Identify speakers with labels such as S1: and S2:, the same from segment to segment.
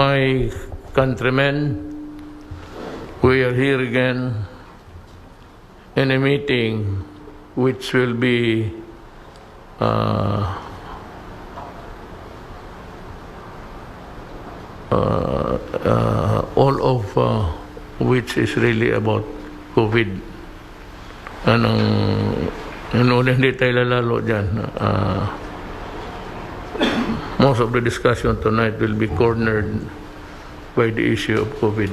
S1: My countrymen, we are here again in a meeting which will be all of which is really about COVID. Hindi tayo lalalo dyan. Most of the discussion tonight will be cornered by the issue of COVID.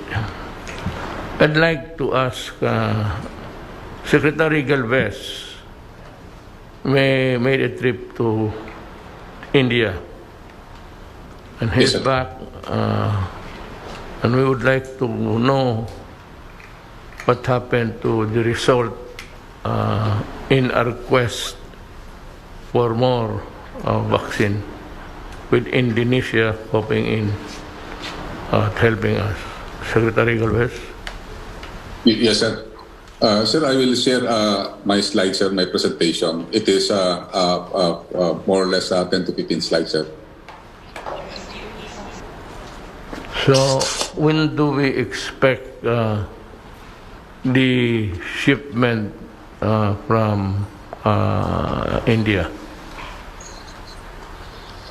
S1: I'd like to ask Secretary Galvez made a trip to India and he's back, and we would like to know what happened to the result in our quest for more vaccine, with Indonesia popping in helping us. Secretary Galvez.
S2: Yes, sir. Sir, I will share my slides, sir, my presentation. It is more or less 10 to 15 slides, sir.
S1: So, when do we expect the shipment from India?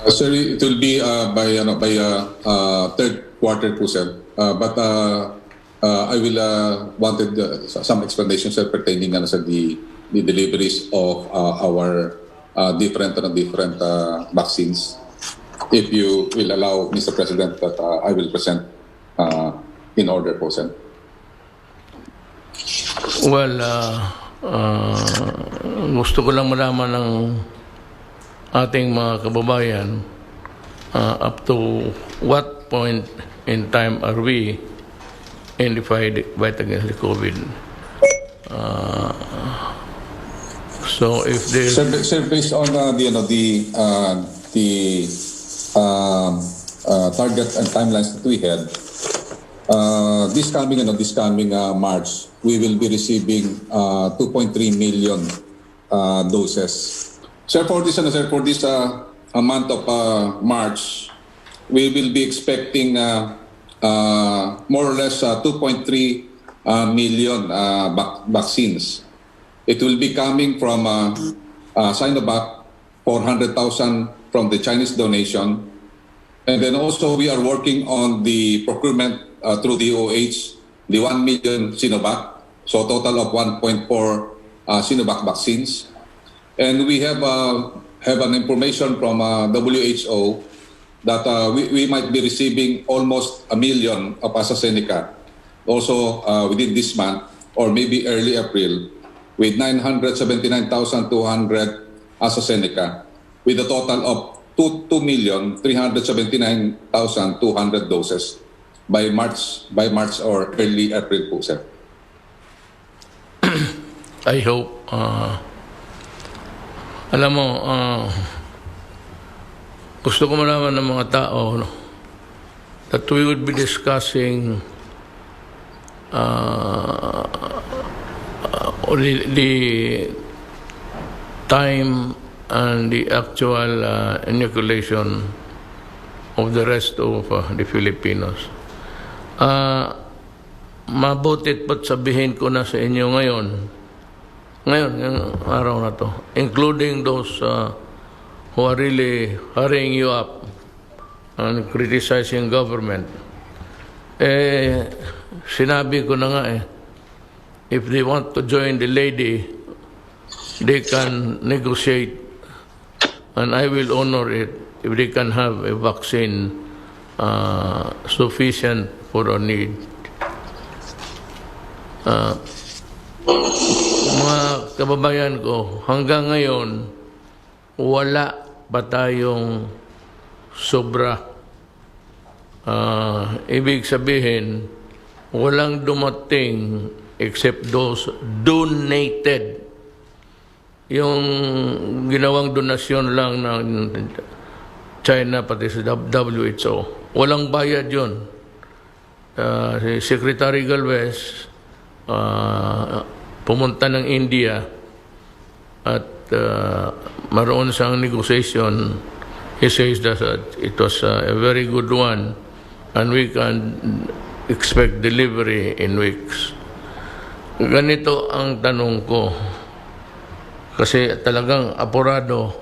S2: Sir, it will be by third quarter po, sir. But I will wanted some explanation, sir, pertaining sa the deliveries of our different vaccines. If you will allow, Mr. President, that I will present in order po, sir.
S1: Well, gusto ko lang malaman ng ating mga kababayan up to what point in time are we in the fight against the COVID. So if there's...
S2: Sir, based on the target and timelines that we had, this coming March, we will be receiving 2.3 million doses. Sir, for this month of March, we will be expecting more or less 2.3 million vaccines. It will be coming from Sinovac, 400,000 from the Chinese donation. And then also we are working on the procurement through the OH, the 1 million Sinovac, so total of 1.4 Sinovac vaccines. And we have an information from WHO that we might be receiving almost 1 million of AstraZeneca also within this month or maybe early April, with 979,200 AstraZeneca, with a total of 2,379,200 doses by March or early April po, sir.
S1: I hope alam mo, gusto ko malaman ng mga tao that we would be discussing the time and the actual inoculation of the rest of the Filipinos. Mabutit pa't sabihin ko na sa inyo ngayon, yung araw na to, including those who are really hurrying you up and criticizing government. Sinabi ko na nga if they want to join the lady, they can negotiate, and I will honor it if they can have a vaccine sufficient for our need. Mga kababayan ko, hanggang ngayon, wala pa tayong sobra. Ibig sabihin, walang dumating except those donated. Yung ginawang donasyon lang ng China pati sa WHO. Walang bayad yun. Si Secretary Galvez pumunta ng India at maroon siyang negotiation. He says that it was a very good one and we can expect delivery in weeks. Ganito ang tanong ko, kasi talagang apurado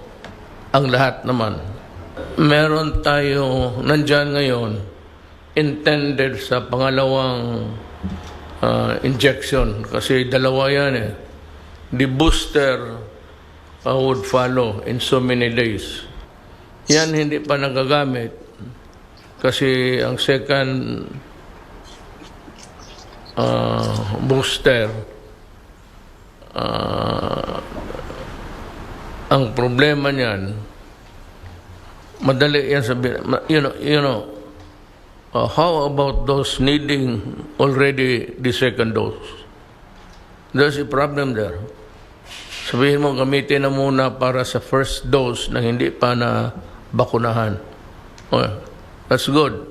S1: ang lahat naman. Meron tayo nandyan ngayon intended sa pangalawang injection, kasi dalawa yan eh. The booster would follow in so many days. Yan hindi pa nagagamit kasi ang second booster, ang problema niyan, madali yan sabihin. How about those needing already the second dose? There's a problem there. Sabihin mo, gamitin na muna para sa first dose na hindi pa na bakunahan. Oh, that's good.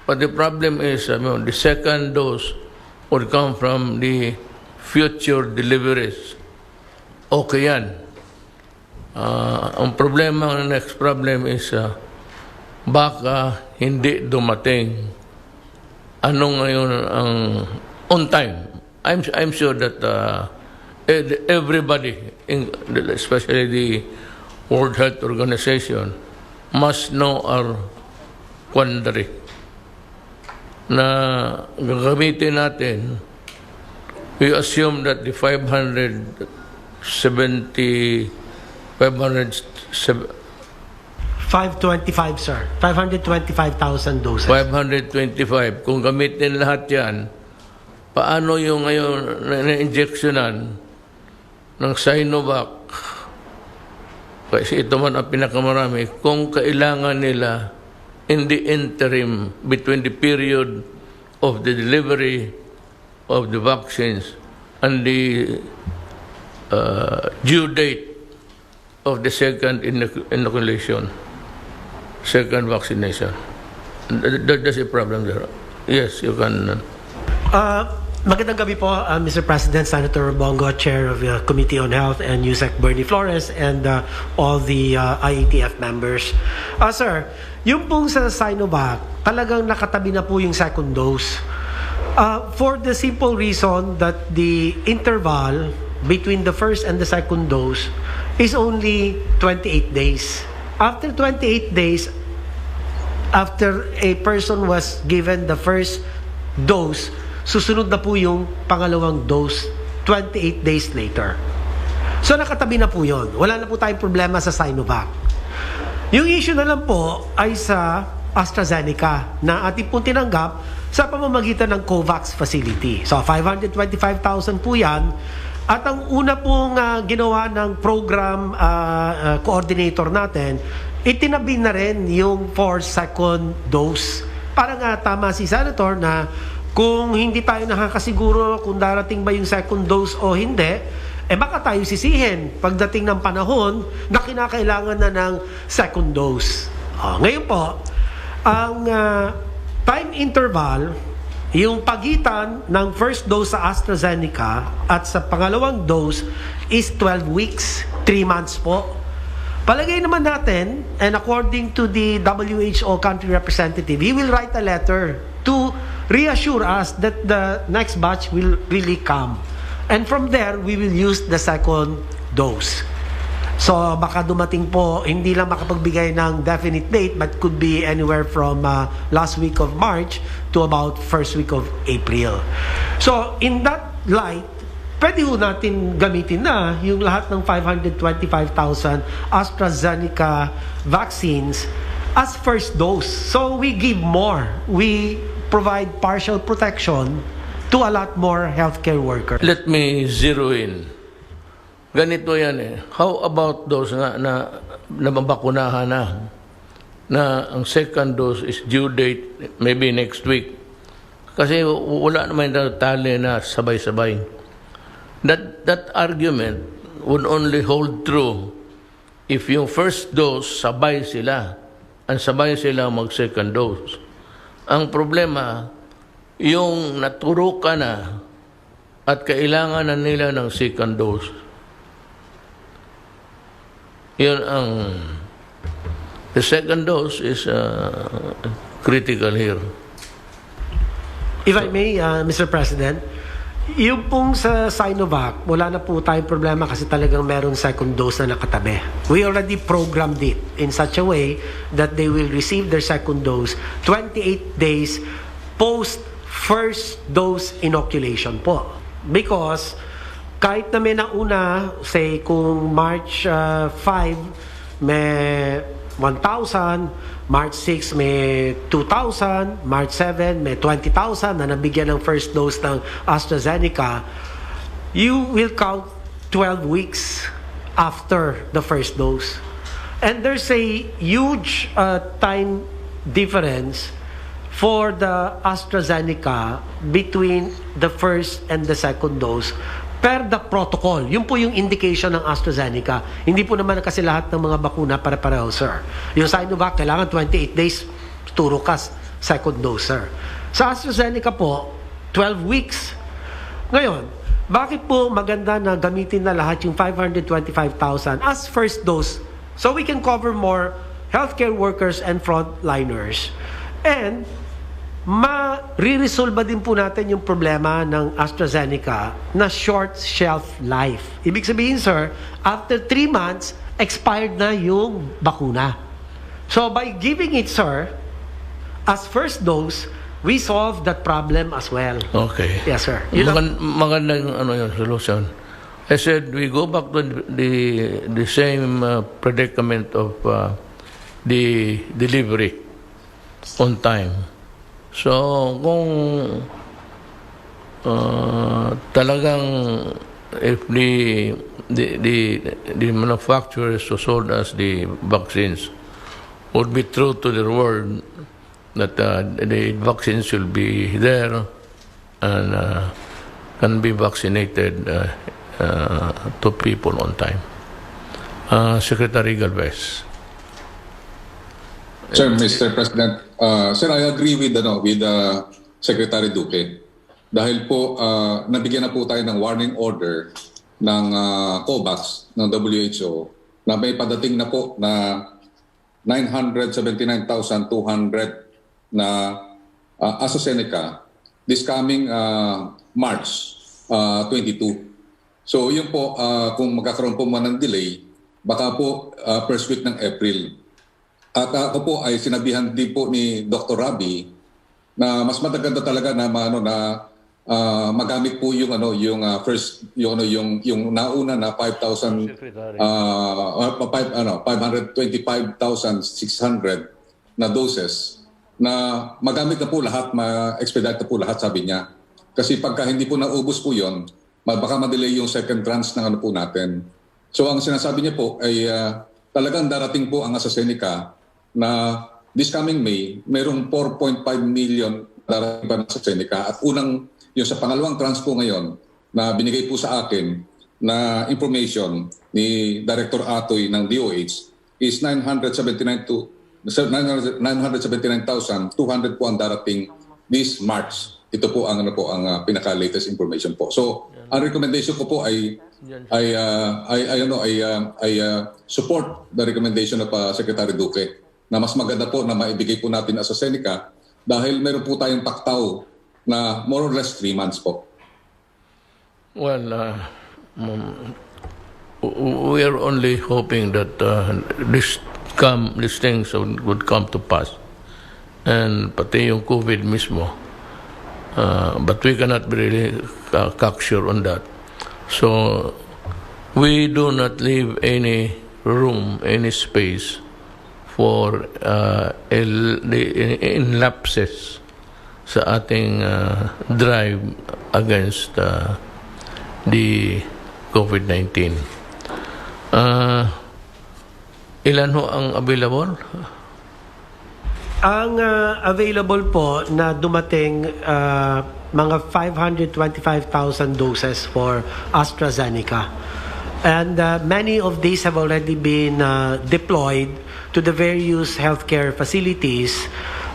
S1: But the problem is, the second dose would come from the future deliveries. Okay yan. Ang problema, ang next problem is, baka hindi dumating. Ano ngayon ang on time? I'm sure that everybody, especially the World Health Organization, must know our quandary na gagamitin natin. We assume that the 525,000
S3: sir. 525,000 doses.
S1: 525. Kung gamitin lahat yan, paano yung ngayon na-injectionan ng Sinovac? Kasi ito man ang pinakamarami. Kung kailangan nila in the interim between the period of the delivery of the vaccines and the due date of the second inoculation, second vaccination. There's a problem there. Yes, you can.
S3: Magandang gabi po, Mr. President, Senator Bongo, Chair of the Committee on Health, and Yusek Bernie Flores, and all the IATF members. Sir, yung pong sa Sinovac, talagang nakatabi na po yung second dose. For the simple reason that the interval between the first and the second dose is only 28 days. After 28 days, after a person was given the first dose, susunod na po yung pangalawang dose 28 days later. So nakatabi na po yun. Wala na po tayong problema sa Sinovac. Yung issue na lang po ay sa AstraZeneca na ating pong tinanggap sa pamamagitan ng COVAX facility. So 525,000 po yan. At ang una pong ginawa ng program coordinator natin, itinabi na rin yung for second dose. Parang tama si Senator na kung hindi tayo nakakasiguro kung darating ba yung second dose o hindi, baka tayo sisihin pagdating ng panahon na kinakailangan na ng second dose. Ngayon po, ang time interval, yung pagitan ng first dose sa AstraZeneca at sa pangalawang dose is 12 weeks, 3 months po. Palagay naman natin, and according to the WHO country representative, he will write a letter to reassure us that the next batch will really come. And from there, we will use the second dose. So baka dumating po, hindi lang makapagbigay ng definite date, but could be anywhere from last week of March to about first week of April. So in that light, pwede ho natin gamitin na yung lahat ng 525,000 AstraZeneca vaccines as first dose. So we give more. We provide partial protection to a lot more healthcare workers.
S1: Let me zero in. Ganito yan eh. How about those na mabakunahan na ang second dose is due date maybe next week? Kasi wala naman tali na sabay-sabay. That argument would only hold true if yung first dose sabay sila and sabay sila mag-second dose. Ang problema, yung naturo ka na at kailangan na nila ng second dose. Yun the second dose is critical here.
S3: If I may, Mr. President, yung pong sa Sinovac, wala na po tayong problema kasi talagang meron second dose na nakatabi. We already programmed it in such a way that they will receive their second dose 28 days post first dose inoculation po. Because kahit na may nauna, say kung March 5 may 1,000, March 6 may 2,000, March 7 may 20,000 na nabigyan ng first dose ng AstraZeneca, you will count 12 weeks after the first dose. And there's a huge time difference for the AstraZeneca between the first and the second dose per the protocol. Yun po yung indication ng AstraZeneca. Hindi po naman kasi lahat ng mga bakuna pare-pareho, sir. Yung Sinovac, kailangan 28 days, turo ka, second dose, sir. Sa AstraZeneca po, 12 weeks. Ngayon, bakit po maganda na gamitin na lahat yung 525,000 as first dose so we can cover more healthcare workers and frontliners? And ma-re-resolve din po natin yung problema ng AstraZeneca na short shelf life. Ibig sabihin, sir, after 3 months, expired na yung bakuna. So by giving it, sir, as first dose, we solve that problem as well.
S1: Okay.
S3: Yes, sir.
S1: Magandang yun, solution. I said we go back to the same predicament of the delivery on time. So, kung talagang if the manufacturers who sold us the vaccines would be true to their word that the vaccines will be there and can be vaccinated to people on time. Secretary Galvez.
S2: Sir, Mr. President, sir, I agree with Secretary Duque. Dahil po, nabigyan na po tayo ng warning order ng COVAX, ng WHO, na may padating na po na 979,200 na AstraZeneca this coming March 22. So yun po, kung magkakaroon po man ng delay, baka po first week ng April. At ako po ay sinabihan din po ni Dr. Rabi na mas maganda talaga na magamit po yung first yung nauna na 525,600 na doses na magamit na po lahat, ma-expedite na po lahat, sabi niya. Kasi pagka hindi po naubos po yon, baka ma-delay yung second tranche ng po natin. So ang sinasabi niya po ay talagang darating po ang AstraZeneca na this coming May, mayroong 4.5 million darating pa ng AstraZeneca. At yung sa pangalawang tranche po ngayon na binigay po sa akin na information ni Director Atoy ng DOH is 979,200 po ang darating this March. Ito po ang pinaka-latest information po. So, ang recommendation ko po ay support the recommendation of Secretary Duque na mas maganda po na maibigay po natin sa AstraZeneca dahil meron po tayong taktaw na more or less 3 months po.
S1: Well, we are only hoping that these things would come to pass. And pati yung COVID mismo. But we cannot be really cocksure on that. So, we do not leave any room, any space for lapses sa ating drive against the COVID-19. Ilan ho ang available?
S3: Ang available po na dumating mga 525,000 doses for AstraZeneca. And many of these have already been deployed to the various healthcare facilities.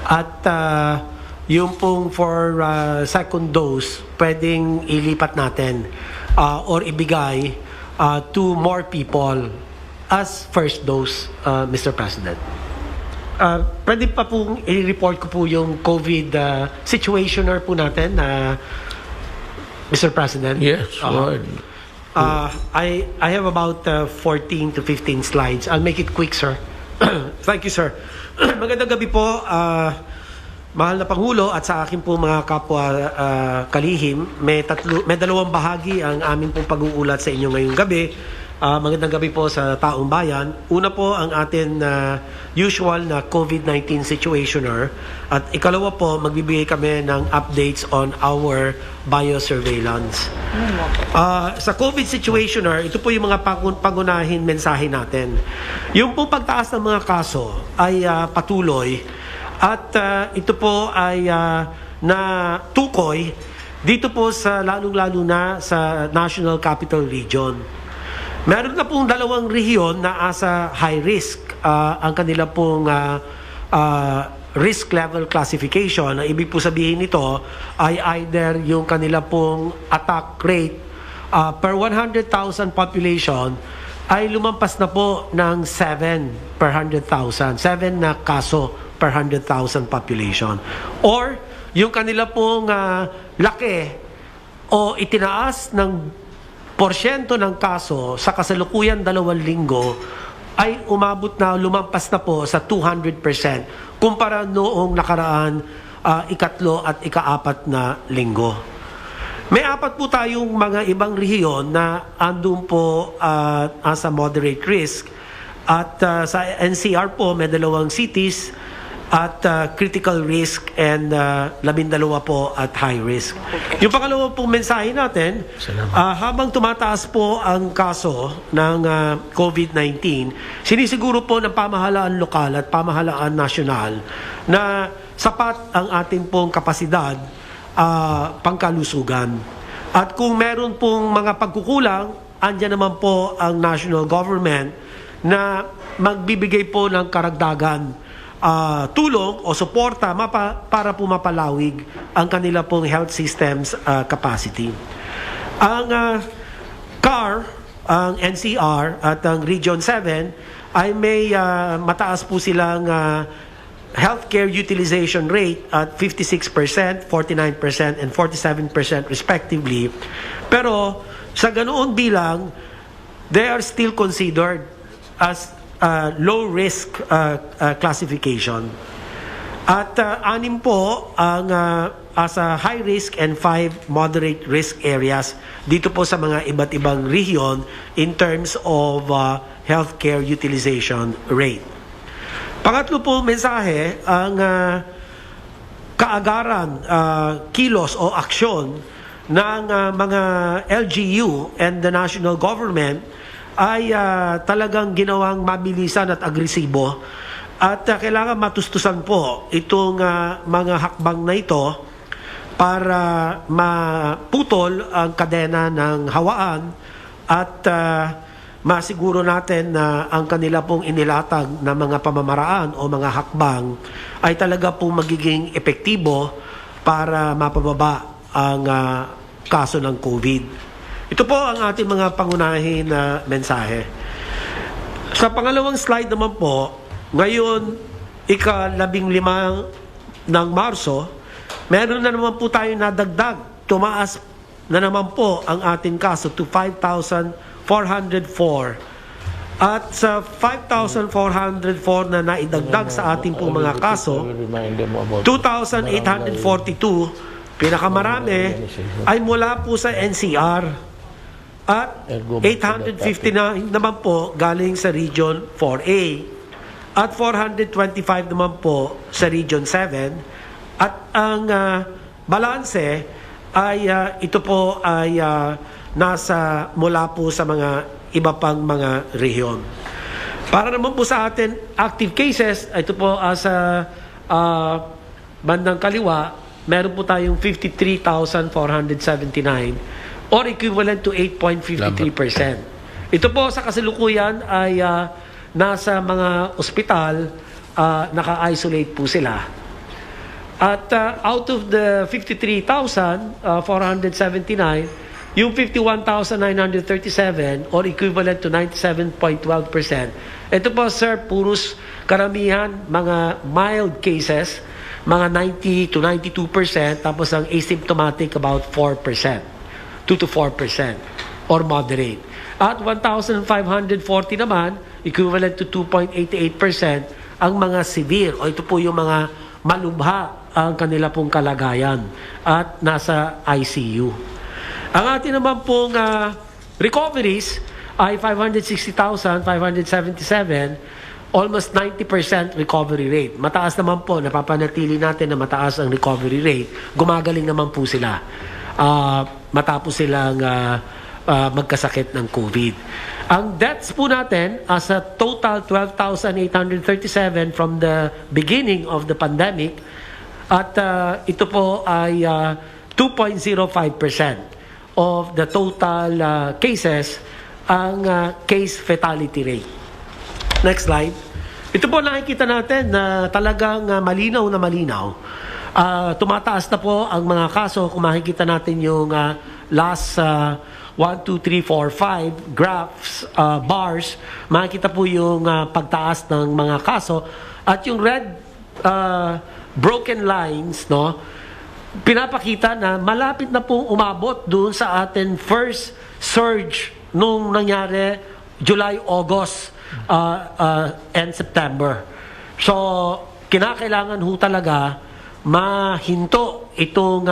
S3: At yung pong for second dose, pwedeng ilipat natin or ibigay to more people as first dose, Mr. President. Pwede pa pong i-report ko po yung COVID situationer po natin, Mr. President.
S1: Yes, go ahead.
S3: I have about 14 to 15 slides. I'll make it quick, sir. Thank you, sir. Magandang gabi po, mahal na Pangulo at sa akin po mga kapwa kalihim. May dalawang bahagi ang aming pong pag-uulat sa inyo ngayong gabi. Magandang gabi po sa taong bayan. Una po ang atin usual na COVID-19 situationer at ikalawa po magbibigay kami ng updates on our biosurveillance. Sa COVID situationer, ito po yung mga pangunahin mensahe natin. Yung po pagtaas ng mga kaso ay patuloy at ito po ay na tukoy dito po sa lalong-lalo na sa National Capital Region. Meron na pong dalawang rehiyon na asa high risk ang kanila pong risk level classification. Ang ibig po sabihin nito ay either yung kanila pong attack rate per 100,000 population ay lumampas na po ng 7 per 100,000. 7 na kaso per 100,000 population. Or yung kanila pong laki o itinaas ng porsyento ng kaso sa kasalukuyan 2 linggo ay umabot na, lumampas na po sa 200% kumpara noong nakaraan ikatlo at ikaapat na linggo. May 4 po tayong mga ibang rehiyon na andun po as a moderate risk at sa NCR po may 2 cities at critical risk and 12 po at high risk. Yung pangalawa pong mensahe natin, habang tumataas po ang kaso ng COVID-19, sinisiguro po ng pamahalaan lokal at pamahalaan nasyonal na sapat ang ating pong kapasidad pangkalusugan. At kung meron pong mga pagkukulang, andyan naman po ang national government na magbibigay po ng karagdagan tulong o suporta para po mapalawig ang kanila pong health systems capacity. Ang CAR, ang NCR at ang Region 7 ay may mataas po silang healthcare utilization rate at 56%, 49% and 47% respectively. Pero sa ganoon bilang, they are still considered as low risk classification. At 6 po ang as a high risk and 5 moderate risk areas dito po sa mga iba't ibang region in terms of healthcare utilization rate. Pangatlo po mensahe, ang kaagaran, kilos o aksyon ng mga LGU and the national government ay talagang ginawang mabilisan at agresibo at kailangan matustusan po itong mga hakbang na ito para maputol ang kadena ng hawaan at masiguro natin na ang kanila pong inilatag na mga pamamaraan o mga hakbang ay talaga pong magiging epektibo para mapababa ang kaso ng COVID. Ito po ang ating mga pangunahin na mensahe. Sa pangalawang slide naman po, ngayon, ika-15 ng Marso, meron na naman po tayo nadagdag. Tumaas na naman po ang ating kaso to 5,404. At sa 5,404 na naidagdag sa ating po mga kaso, 2,842, pinakamarami ay mula po sa NCR. At 859 naman po galing sa Region 4A. At 425 naman po sa Region 7. At ang balanse ay ito po ay nasa mula po sa mga iba pang mga rehiyon. Para naman po sa atin, active cases, ito po sa bandang kaliwa, meron po tayong 53,479 or equivalent to 8.53%. Ito po sa kasalukuyan ay nasa mga ospital, naka-isolate po sila. At out of the 53,479, yung 51,937 or equivalent to 97.12%. Ito po, sir, puros karamihan, mga mild cases, mga 90 to 92%, tapos ang asymptomatic about 4%, 2 to 4%, or moderate. At 1,540 naman, equivalent to 2.88%, ang mga severe, o ito po yung mga malubha ang kanila pong kalagayan at nasa ICU. Ang atin naman pong recoveries ay 560,577, almost 90% recovery rate. Mataas naman po, napapanatili natin na mataas ang recovery rate. Gumagaling naman po sila matapos silang magkasakit ng COVID. Ang deaths po natin as a total 12,837 from the beginning of the pandemic, at ito po ay 2.05% of the total cases ang case fatality rate. Next slide. Ito po nakikita natin na talagang malinaw na malinaw. Tumataas na po ang mga kaso. Kung makikita natin yung last 1, 2, 3, 4, 5 graphs, bars, makikita po yung pagtaas ng mga kaso. At yung red broken lines, no, pinapakita na malapit na pong umabot doon sa atin first surge nung nangyari July, August, and September. So, kinakailangan ho talaga mahinto itong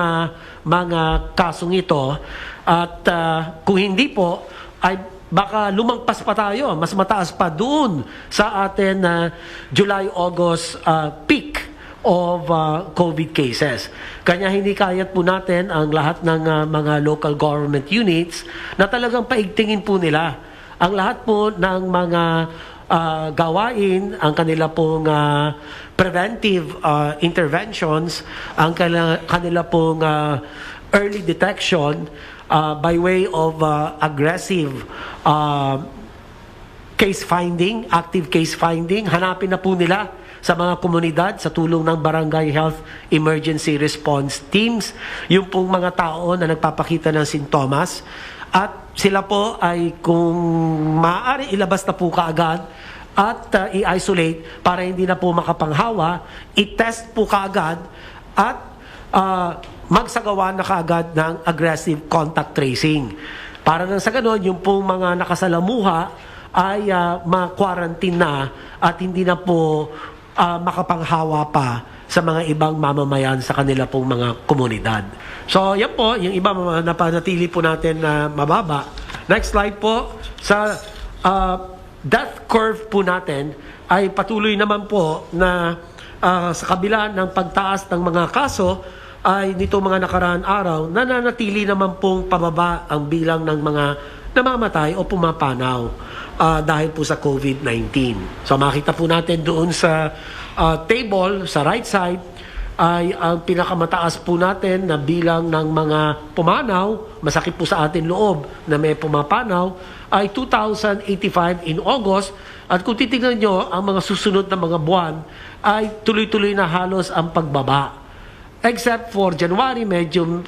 S3: mga kasong ito, at kung hindi po, ay baka lumagpas pa tayo, mas mataas pa doon sa atin July, August peak of COVID cases. Kanya hindi kayat po natin ang lahat ng mga local government units na talagang paigtingin po nila ang lahat po ng mga gawain, ang kanila pong preventive interventions, ang kanila pong early detection by way of aggressive case finding, active case finding. Hanapin na po nila sa mga komunidad sa tulong ng Barangay Health Emergency Response Teams yung pong mga tao na nagpapakita ng sintomas, at sila po ay kung maaari ilabas na po kaagad at i-isolate para hindi na po makapanghawa, i-test po kaagad at magsagawa na kaagad ng aggressive contact tracing. Para nang sa ganon, yung pong mga nakasalamuha ay ma-quarantine na at hindi na po makapanghawa pa sa mga ibang mamamayan sa kanila pong mga komunidad. So, yan po, yung iba napanatili po natin na mababa. Next slide po. Sa death curve po natin ay patuloy naman po na sa kabila ng pagtaas ng mga kaso ay nito mga nakaraan araw, nananatili naman pong pababa ang bilang ng mga namamatay o pumapanaw dahil po sa COVID-19. So makita po natin doon sa table sa right side ay ang pinakamataas po natin na bilang ng mga pumanaw, masakit po sa atin loob na may pumapanaw, ay 2,085 in August. At kung titignan nyo, ang mga susunod na mga buwan ay tuloy-tuloy na halos ang pagbaba. Except for January, medyo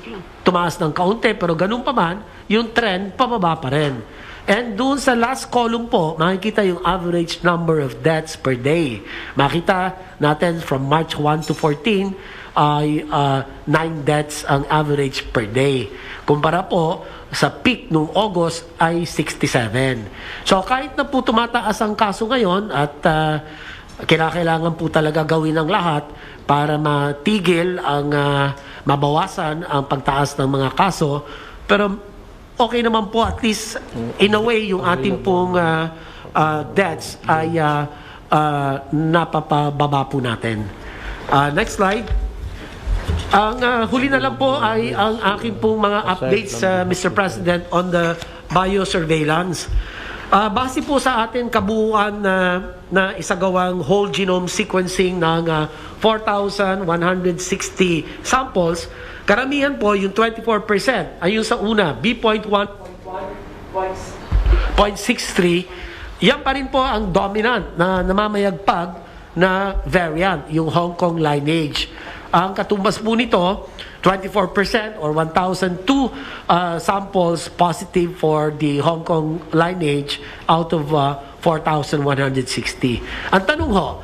S3: tumaas ng kaunti, pero ganun pa man, yung trend pababa pa rin. And doon sa last column po, makikita yung average number of deaths per day. Makita natin from March 1 to 14 ay 9 deaths ang average per day. Kumpara po sa peak nung August ay 67. So kahit na po tumataas ang kaso ngayon at kinakailangan po talaga gawin ang lahat para matigil ang mabawasan ang pagtaas ng mga kaso, pero okay naman po at least in a way yung ating pong deaths ay napapababa po natin. Next slide. Ang huli na lang po ay ang aking pong mga updates, Mr. President, on the biosurveillance. Base po sa atin kabuuan na isagawang whole genome sequencing ng 4,160 samples, karamihan po yung 24% ay yung sa una, B.1.63, yan pa rin po ang dominant na namamayagpag na variant, yung Hong Kong lineage. Ang katumbas po nito 24% or 1,002 samples positive for the Hong Kong lineage out of 4,160. Ang tanong ho,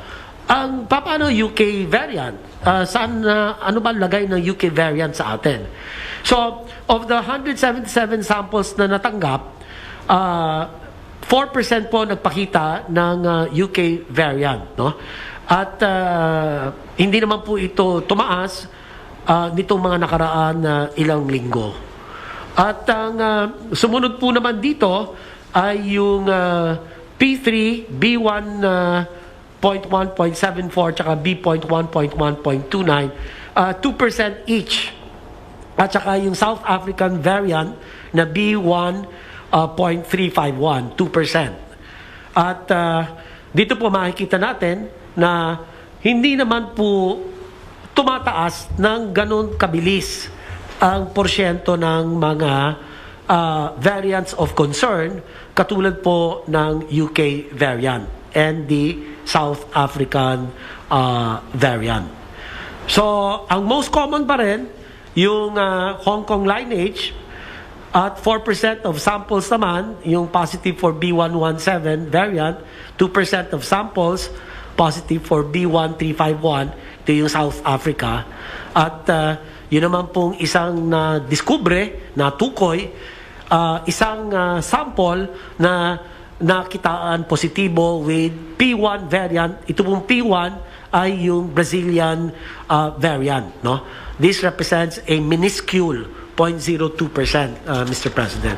S3: paano UK variant? Ano ba lagay ng UK variant sa atin? So, of the 177 samples na natanggap, 4% po nagpakita ng UK variant, no? At hindi naman po ito tumaas nitong mga nakaraan na ilang linggo. At ang sumunod po naman dito ay yung P3, B1.1.74 tsaka B.1.1.29, 2% each. At saka yung South African variant na B1.351, 2%. At dito po makikita natin na hindi naman po tumataas ng ganun kabilis ang porsyento ng mga variants of concern katulad po ng UK variant and the South African variant. So, ang most common pa rin, yung Hong Kong lineage, at 4% of samples naman, yung positive for B117 variant, 2% of samples positive for B1351, ito yung South Africa. At yun naman pong isang na-discover, natukoy, isang sample na nakitaan positibo with P1 variant. Ito pong P1 ay yung Brazilian variant. No? This represents a minuscule 0.02%, Mr. President.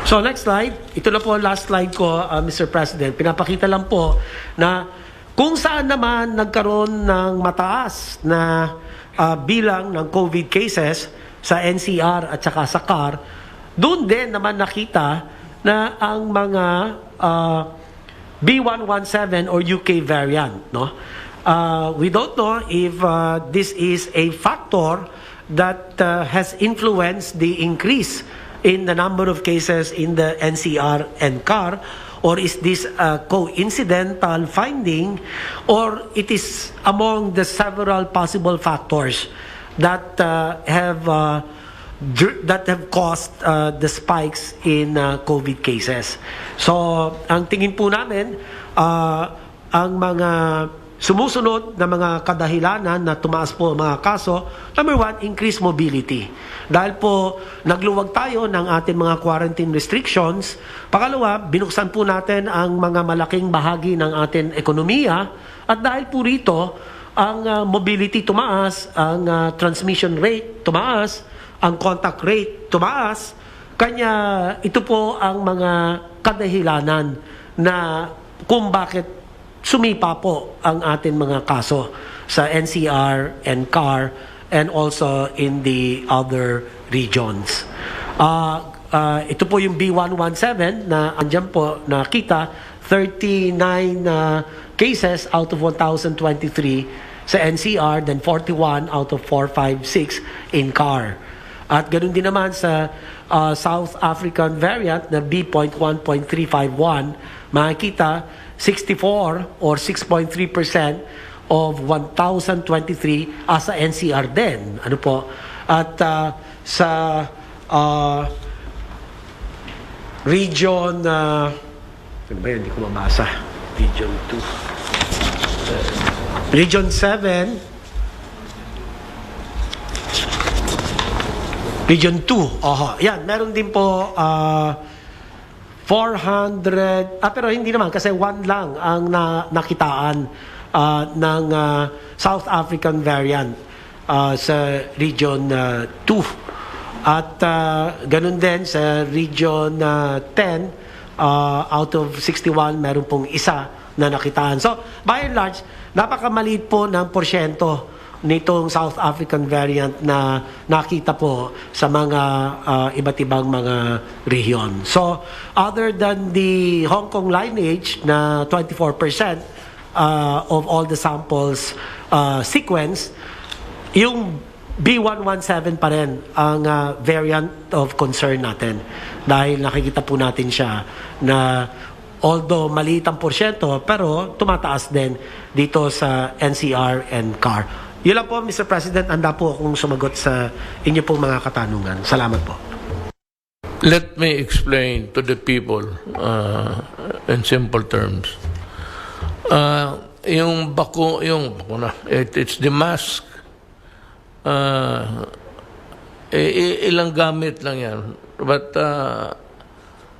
S3: So next slide. Ito na po last slide ko, Mr. President. Pinapakita lang po na kung saan naman nagkaroon ng mataas na bilang ng COVID cases sa NCR at saka sa CAR, doon din naman nakita na ang mga B117 or UK variant. No? We don't know if this is a factor that has influenced the increase in the number of cases in the NCR and CAR, or is this a coincidental finding, or it is among the several possible factors that have caused the spikes in COVID cases. So, ang tingin po namin, ang mga sumusunod na mga kadahilanan na tumaas po ang mga kaso, number one, increased mobility. Dahil po nagluwag tayo ng ating mga quarantine restrictions. Pangalawa, binuksan po natin ang mga malaking bahagi ng ating ekonomiya. At dahil po rito, ang mobility tumaas, ang transmission rate tumaas, ang contact rate tumaas. Kanya ito po ang mga kadahilanan na kung bakit sumipa po ang ating mga kaso sa NCR and CAR and also in the other regions. Ito po yung B117 na andyan po nakita, 39 cases out of 1,023 sa NCR, then 41 out of 456 in CAR. At ganoon din naman sa South African variant na B.1.351, makikita 64 or 6.3% of 1,023 sa NCR din. Ano po? At sa region ano ba yun? Hindi ko mabasa. Region 2. Region 7. Region 2. Oho. Yan. Meron din po 400, pero hindi naman kasi 1 lang ang nakitaan ng South African variant sa region 2. At ganun din sa region 10, out of 61, meron pong isa na nakitaan. So, by and large, napakamaliit po ng porsyento nitong South African variant na nakita po sa mga iba't ibang mga rehiyon. So, other than the Hong Kong lineage na 24% of all the samples sequence, yung B117 pa rin ang variant of concern natin. Dahil nakikita po natin siya na although maliit ang porsyento, pero tumataas din dito sa NCR and CAR. Yun lang po, Mr. President. Handa po akong sumagot sa inyo pong mga katanungan. Salamat po.
S1: Let me explain to the people in simple terms. Yung bako na, it's the mask. Ilang gamit lang yan. But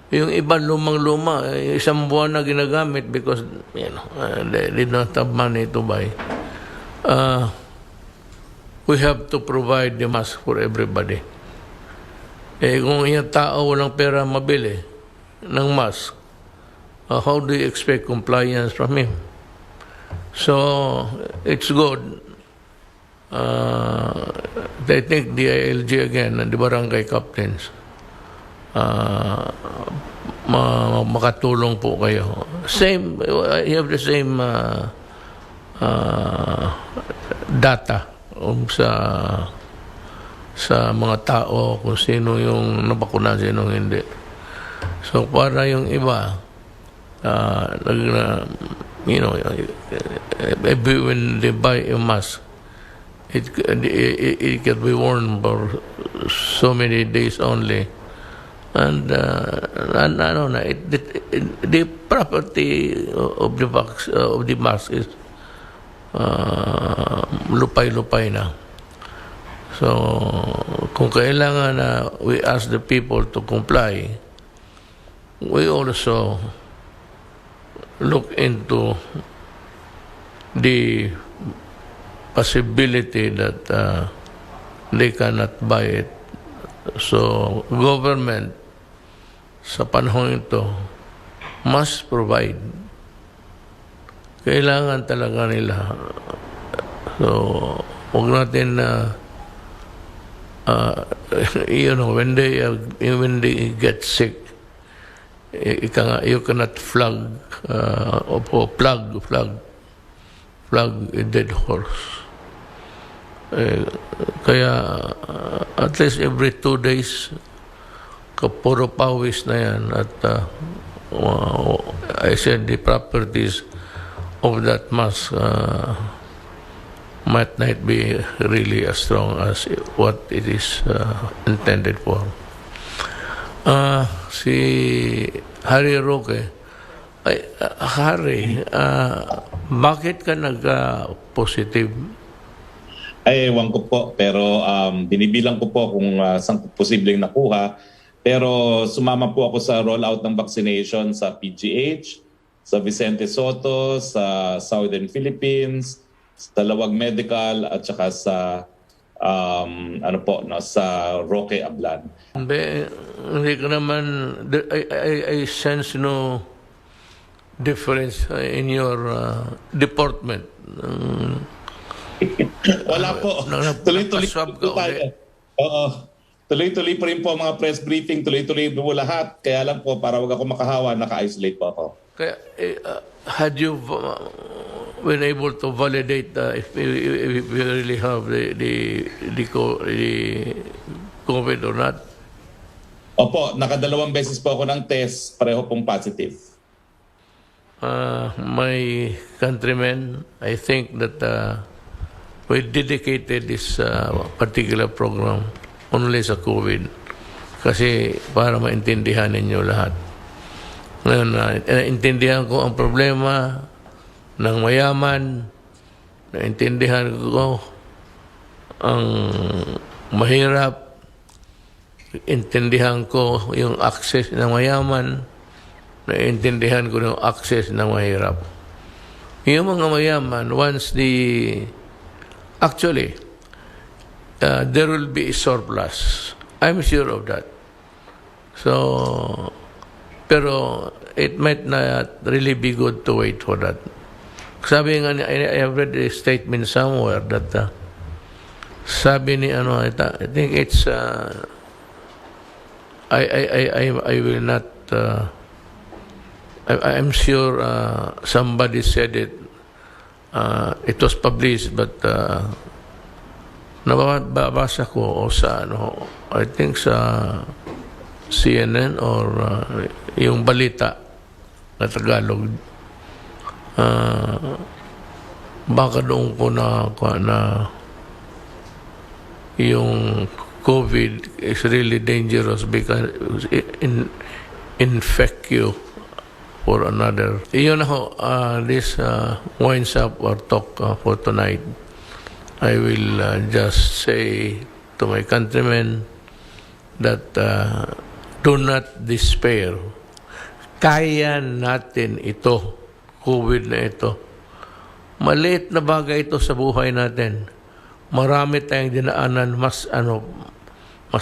S1: yung iba lumang-luma, isang buwan na ginagamit because they did not have money to buy. We have to provide the mask for everybody. Kung yung tao walang pera mabili ng mask, how do you expect compliance from him? So, it's good. I think the ILG again, the barangay captains, makatulong po kayo. Same, you have the same data sa mga tao kung sino yung nabakuna, sino hindi. So para yung iba when they buy a mask, it can be worn for so many days only, and the property of the mask is lupay-lupay na. So, kung kailangan na we ask the people to comply, we also look into the possibility that they cannot buy it. So, government sa panahon ito must provide. Kailangan talaga nila. So, huwag natin when they get sick, you cannot plug a dead horse. Kaya at least every 2 days, puro pawis na yan. At I said the properties of that mask might not be really as strong as what it is intended for. Si Harry Roque, Harry, bakit ka nag-positive?
S4: Ay, ewan ko po. Pero binibilang ko po kung saan posibleng nakuha. Pero sumama po ako sa rollout ng vaccination sa PGH, sa Vicente Soto, sa Southern Philippines, sa Lawag Medical, at saka sa sa Roque Ablan.
S1: Hindi ko naman, I sense no difference in your deportment.
S4: Wala po. Tuloy-tuloy po tayo. Oo. Tuloy-tuloy pa rin po ang mga press briefing. Tuloy-tuloy po lahat. Kaya lang po, para wag ako makahawa, naka-isolate po ako.
S1: Kaya, had you been able to validate if you really have the COVID or not?
S4: Opo, nakadalawang beses po ako ng test. Pareho pong positive.
S1: My countrymen, I think that we dedicated this particular program only sa COVID kasi para maintindihan ninyo lahat. Ngayon, naintindihan ko ang problema ng mayaman, naintindihan ko ang mahirap, intindihan ko yung access ng mayaman, naintindihan ko yung access ng mahirap. Yung mga mayaman, there will be a surplus. I'm sure of that. So, pero it might not really be good to wait for that. Sabi nga, I have read a statement somewhere that sabi ni I think it's I will not I'm sure somebody said it. It was published, but nababasa ko o sa I think sa CNN or yung balita na Tagalog. baka doon ko na yung COVID is really dangerous because infect you for another. Yun ako, this winds up our talk for tonight. I will just say to my countrymen that do not despair. Kaya natin ito, COVID na ito. Maliit na bagay ito sa buhay natin. Marami tayong dinaanan mas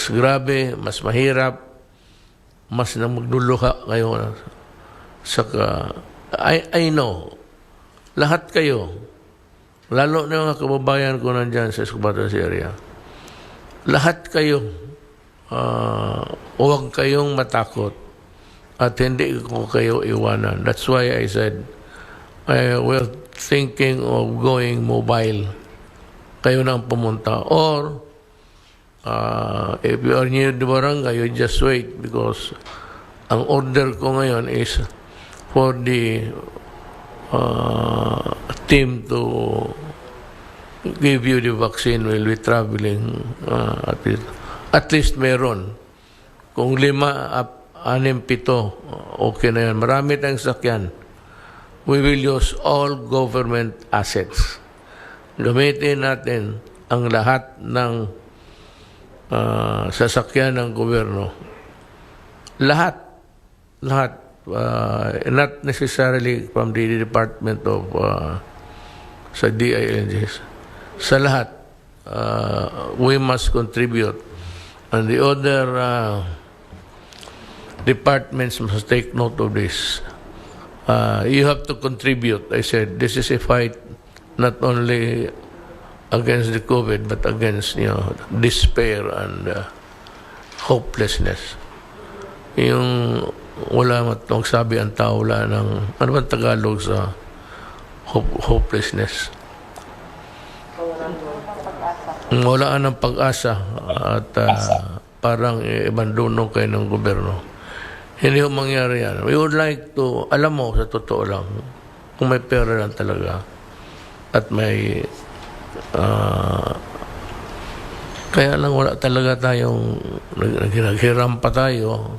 S1: grabe, mas mahirap, mas na magluluha kayo. Saka, I know, lahat kayo, lalo na mga kababayan ko nandyan sa Escobadas area, lahat kayo, huwag kayong matakot at hindi ko kayo iwanan. That's why I said, we're thinking of going mobile. Kayo na ang pumunta. Or, if you are near the barangay, you just wait because ang order ko ngayon is for the team to give you the vaccine while we're traveling. At least meron. Kung 5, 6, 7, okay na yan. Marami tayong sakyan. We will use all government assets. Gamitin natin ang lahat ng sasakyan ng gobyerno. Lahat. Not necessarily from the Department of sa DILGs. Sa lahat, we must contribute. And the other departments must take note of this. You have to contribute. I said, this is a fight not only against the COVID, but against, despair and hopelessness. Yung wala magsabi ang tao, wala ng, ano ba Tagalog sa hopelessness? Wala ng pag-asa at parang abandono kayo ng gobyerno. Hindi ho mangyari yan. We would like to, alam mo, sa totoo lang, kung may pera lang talaga, at may kaya lang wala talaga tayong naghiram pa tayo,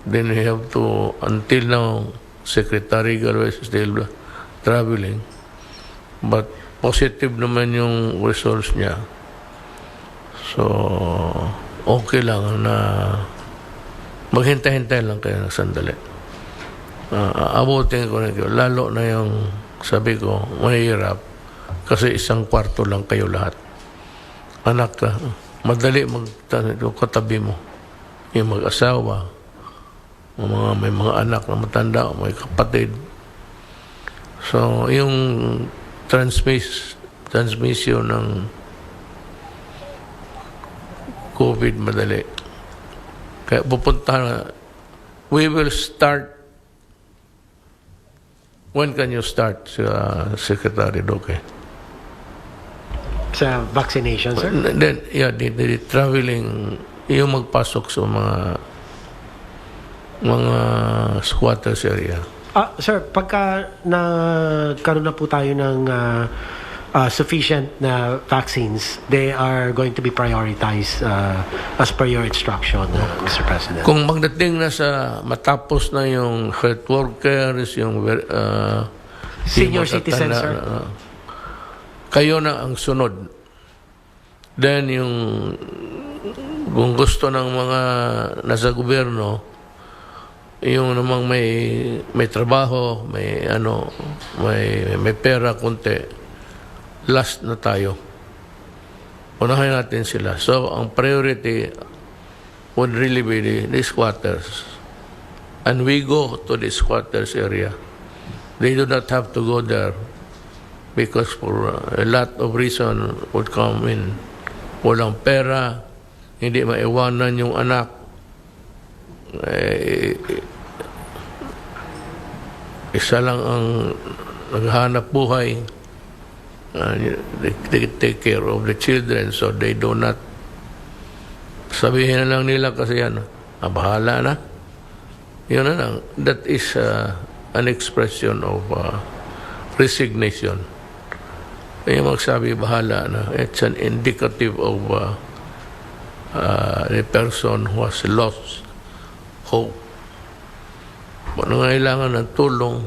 S1: then we have to, until now Secretary Galvez is still traveling, but positive naman yung results niya, so okay lang na maghintay-hintay lang kayo ng sandali. Abutin ko na kayo, lalo na yung sabi ko mahirap kasi 1 kwarto lang kayo lahat. Anak ka, madali katabi mo. Yung mag-asawa, may mga anak na matanda, may kapatid. So, yung transmission ng COVID madali. Kaya pupunta, we will start. When can you start, Secretary Duque?
S3: Sa vaccination, sir?
S1: Then, yeah, the traveling, yung magpasok sa mga squatters area.
S3: Sir, pagka nagkaroon na po tayo ng sufficient na vaccines, they are going to be prioritized as per your instruction, Mr. President.
S1: Kung magdating na sa matapos na yung health workers, yung
S3: senior citizens, sir?
S1: Kayo na ang sunod. Then yung kung gusto ng mga nasa gobyerno, yung namang may trabaho, may pera kunti, last na tayo. Unahin natin sila. So ang priority would really be the squatters. And we go to the squatters area. They do not have to go there because for a lot of reason would come in. Walang pera, hindi maiwanan yung anak. Isa lang ang naghahanap buhay. They take care of the children so they do not sabihin na lang nila kasi yan, bahala na. Yun na lang. That is an expression of resignation. yung magsabi bahala na it's an indicative of a person who has lost hope. Kung nangailangan ng tulong,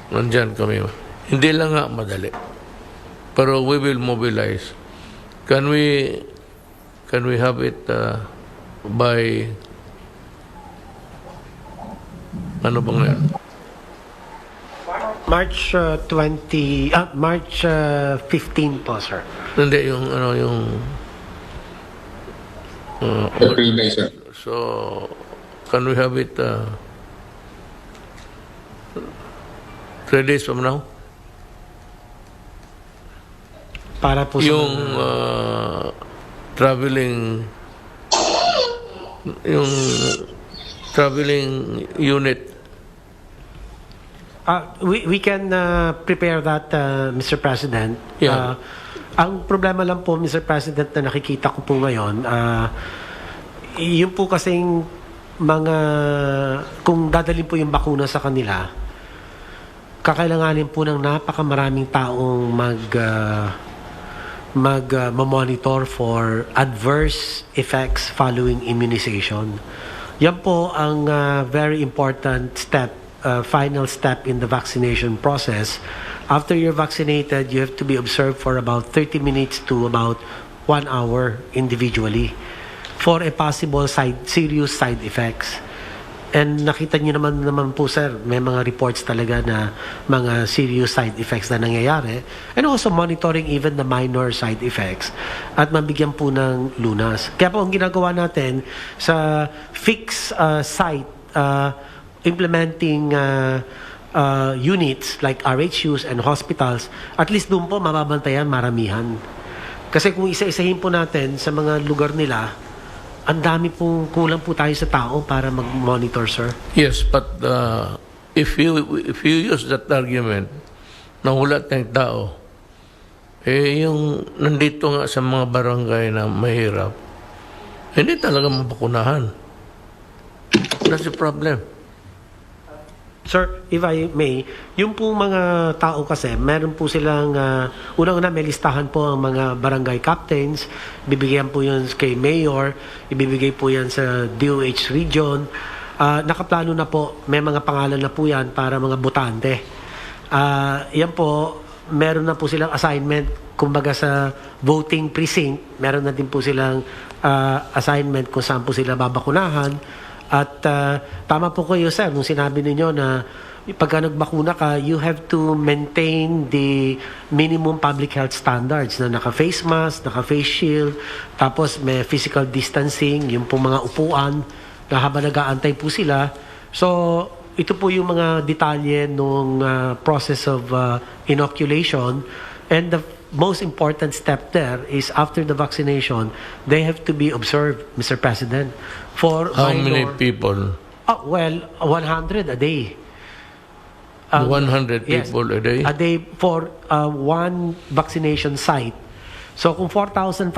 S1: nandyan kami. Hindi lang nga madali. Pero we will mobilize. Can we have it by ano bang yan?
S3: March 15 po, sir.
S1: Hindi, yung ano, yung
S2: April, May, sir.
S1: so can we have it 3 days from now?
S3: Para po sa
S1: Yung traveling unit.
S3: We can prepare that, Mr. President.
S1: Yeah.
S3: Ang problema lang po, Mr. President, na nakikita ko po ngayon, yung po kasing mga, kung dadalhin po yung bakuna sa kanila, kakailanganin po ng napakamaraming taong mag-monitor for adverse effects following immunization. Yan po ang very important step, final step in the vaccination process. After you're vaccinated, you have to be observed for about 30 minutes to about 1 hour individually for a possible serious side effects. And nakita niyo naman po, sir, may mga reports talaga na mga serious side effects na nangyayari, and also monitoring even the minor side effects at mabigyan po ng lunas. Kaya po ang ginagawa natin sa fixed site implementing units like RHUs and hospitals, at least doon po mababantayan maramihan. Kasi kung isa-isahin po natin sa mga lugar nila, ang dami pong kulang po tayo sa tao para mag-monitor, sir.
S1: Yes, but if you use that argument na wala tayong tao, yung nandito nga sa mga barangay na mahirap, hindi talaga mabakunahan. That's the problem.
S3: Sir, if I may, yung po mga tao kasi, meron po silang, unang-una may listahan po ang mga barangay captains, bibigyan po yun kay mayor, ibibigay po yan sa DOH region, nakaplano na po, may mga pangalan na po yan para mga botante. Yan po, meron na po silang assignment, kumbaga sa voting precinct, meron na din po silang assignment kung saan po sila babakunahan. At tama po kayo, sir, nung sinabi ninyo na pagka nagbakuna ka, you have to maintain the minimum public health standards na naka-face mask, naka-face shield, tapos may physical distancing, yung po mga upuan na habang nag-aantay po sila. So, ito po yung mga detalye nung process of inoculation. And the most important step there is after the vaccination, they have to be observed, Mr. President, for
S1: How many people?
S3: Well, 100 a day.
S1: 100
S3: Yes,
S1: people a day?
S3: a day for one vaccination site. So kung 4,500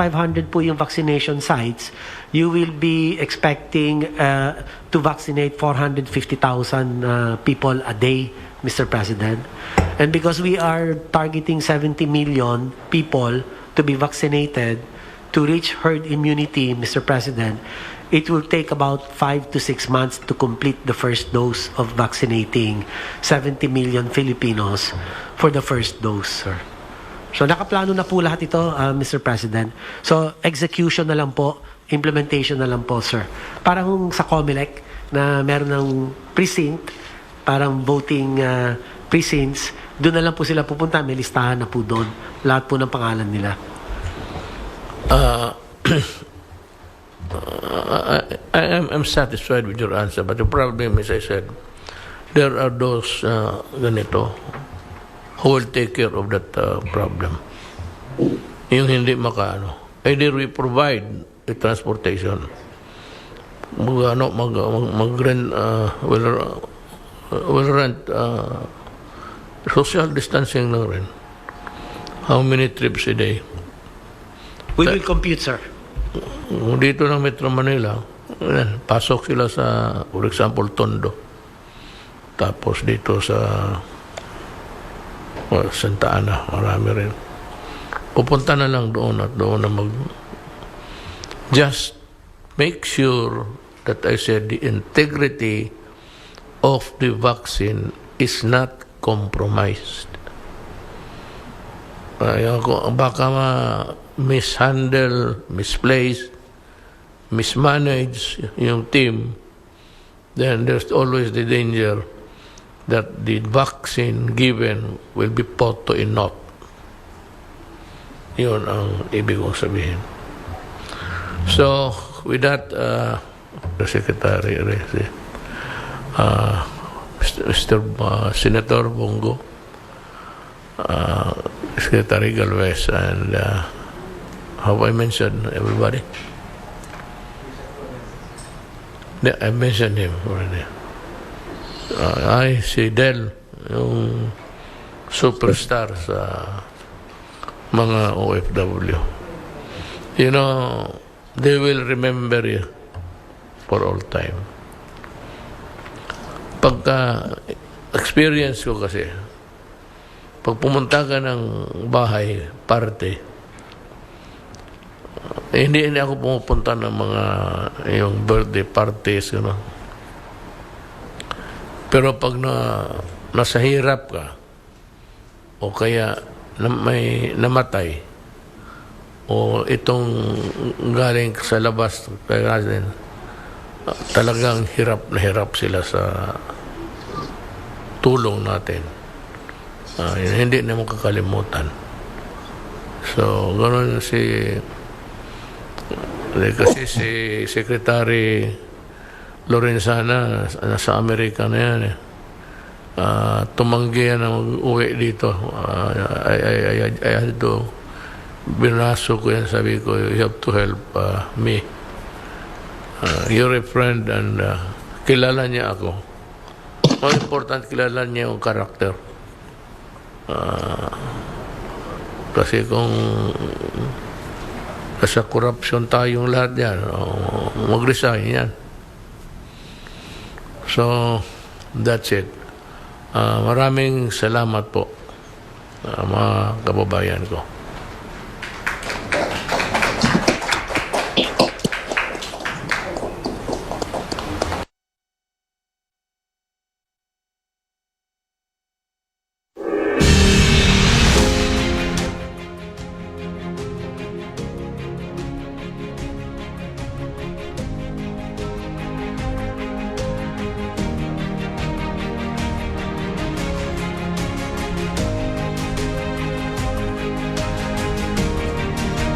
S3: po yung vaccination sites, you will be expecting to vaccinate 450,000 people a day, Mr. President. And because we are targeting 70 million people to be vaccinated to reach herd immunity, Mr. President, it will take about 5 to 6 months to complete the first dose of vaccinating 70 million Filipinos for the first dose, sir. So nakaplano na po lahat ito, Mr. President. So execution na lang po, implementation na lang po, sir. Parang sa COMELEC na meron ng precinct, parang voting precincts, doon na lang po sila pupunta, may listahan na po doon. Lahat po ng pangalan nila.
S1: I'm satisfied with your answer, but the problem is, I said, there are those ganito who will take care of that problem. Yung hindi makaano. Either we provide the transportation, mag-rent, will rent social distancing lang rin. How many trips a day?
S3: We will compute, sir.
S1: Dito ng Metro Manila, pasok sila sa, for example, Tondo. Tapos dito sa Santa Ana, marami rin. Pupunta na lang doon at doon na just make sure that I said the integrity of the vaccine is not compromised. Baka mishandle, misplace, mismanage yung team, then there's always the danger that the vaccine given will be put to a naught. Yun ang ibig kong sabihin. So, with that, the Secretary, Mr. Senator Bongo, Secretary Galvez, and have I mentioned everybody? I mentioned him already. Si Del, yung superstar sa mga OFW. You know, they will remember you for all time. Pagka experience ko kasi, pag pumunta ka ng bahay, party, hindi ako pumupunta ng mga yung birthday parties, you know. Pero pag nasa hirap ka, o kaya may namatay, o itong galing sa labas, kaya din, talagang hirap na hirap sila sa tulong natin. Hindi na mo kakalimutan. So, ganoon kasi si Secretary Lorenzana, nasa Amerika na yan. Tumanggi yan na mag-uwi dito. I had to, binaso ko yan, sabi ko, you have to help me. You're a friend and kilala niya ako. More important, kilala niya yung karakter. Kasi kung sa corruption tayong lahat yan, mag-resign yan. So, that's it. Maraming salamat po, mga kababayan ko.